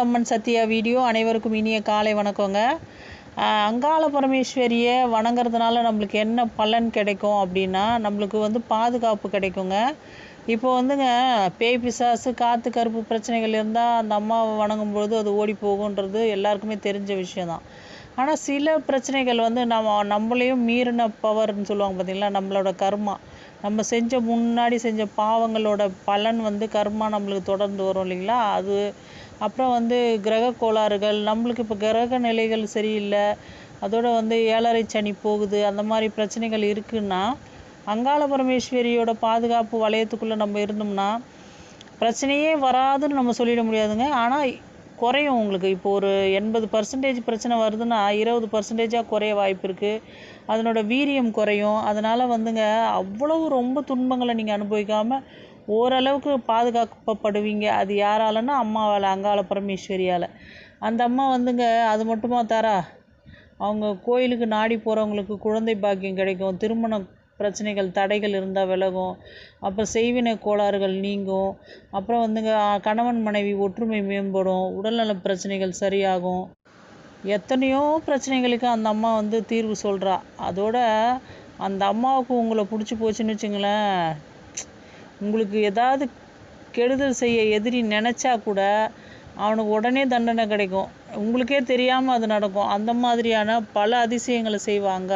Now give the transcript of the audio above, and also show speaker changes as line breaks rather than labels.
அம்மன் Sathya video அனைவருக்கும் இனிய காலை வணக்கங்க. அங்காள பரமேஸ்வரியை வணங்குறதுனால நம்மளுக்கு என்ன பலன் கிடைக்கும் அப்படின்னா, நம்மளுக்கு பாதுகாப்பு கிடைக்குங்க. இப்போ பேய் பிசாசு காற்று கருப்பு பிரச்சனைகள் இருந்தால் அந்த அம்மாவை வணங்கும்போது அது ஓடி போகுன்றது எல்லாருக்குமே தெரிஞ்ச விஷயந்தான். ஆனால் சில பிரச்சனைகள் நம்மளையும் மீறின பவர்னு சொல்லுவாங்க பார்த்தீங்களா, நம்மளோட கர்மா, நம்ம முன்னாடி செஞ்ச பாவங்களோட பலன் கர்மா நம்மளுக்கு தொடர்ந்து வரும் இல்லைங்களா. அது அப்புறம் கிரக கோளாறுகள், நம்மளுக்கு இப்போ கிரக நிலைகள் சரியில்லை, அதோட 7.5 சனி போகுது, அந்த மாதிரி பிரச்சனைகள் இருக்குன்னா அங்காள பரமேஸ்வரியோட பாதுகாப்பு வளையத்துக்குள்ளே நம்ம இருந்தோம்னா பிரச்சனையே வராதுன்னு நம்ம சொல்லிட முடியாதுங்க. ஆனால் குறையும். உங்களுக்கு இப்போ ஒரு 80% பிரச்சனை வருதுன்னா 20%ஆக குறைய வாய்ப்பு இருக்குது. அதனோட வீரியம் குறையும். அதனால் அவ்வளவு ரொம்ப துன்பங்களை நீங்கள் அனுபவிக்காமல் ஓரளவுக்கு பாதுகாக்கப்படுவீங்க. அது யாராலன்னா அம்மாவால், அங்காள பரமேஸ்வரியால். அந்த அம்மா அது மட்டுமா தரா, அவங்க கோயிலுக்கு நாடி போகிறவங்களுக்கு குழந்தை பாக்கியம் கிடைக்கும், திருமண பிரச்சனைகள் தடைகள் இருந்தால் விலகும், அப்புறம் செய்வினை கோளாறுகள் நீங்கும், அப்புறம் கணவன் மனைவி ஒற்றுமை மேம்படும், உடல்நல பிரச்சனைகள் சரியாகும். எத்தனையோ பிரச்சனைகளுக்கு அந்த அம்மா தீர்வு சொல்கிறா. அதோட அந்த அம்மாவுக்கு உங்களை பிடிச்சி போச்சுன்னு வச்சுங்களேன், உங்களுக்கு ஏதாவது கெடுதல் செய்ய எதிரி நினச்சா கூட அவனுக்கு உடனே தண்டனை கிடைக்கும். உங்களுக்கே தெரியாமல் அது நடக்கும். அந்த மாதிரியான பல அதிசயங்களை செய்வாங்க.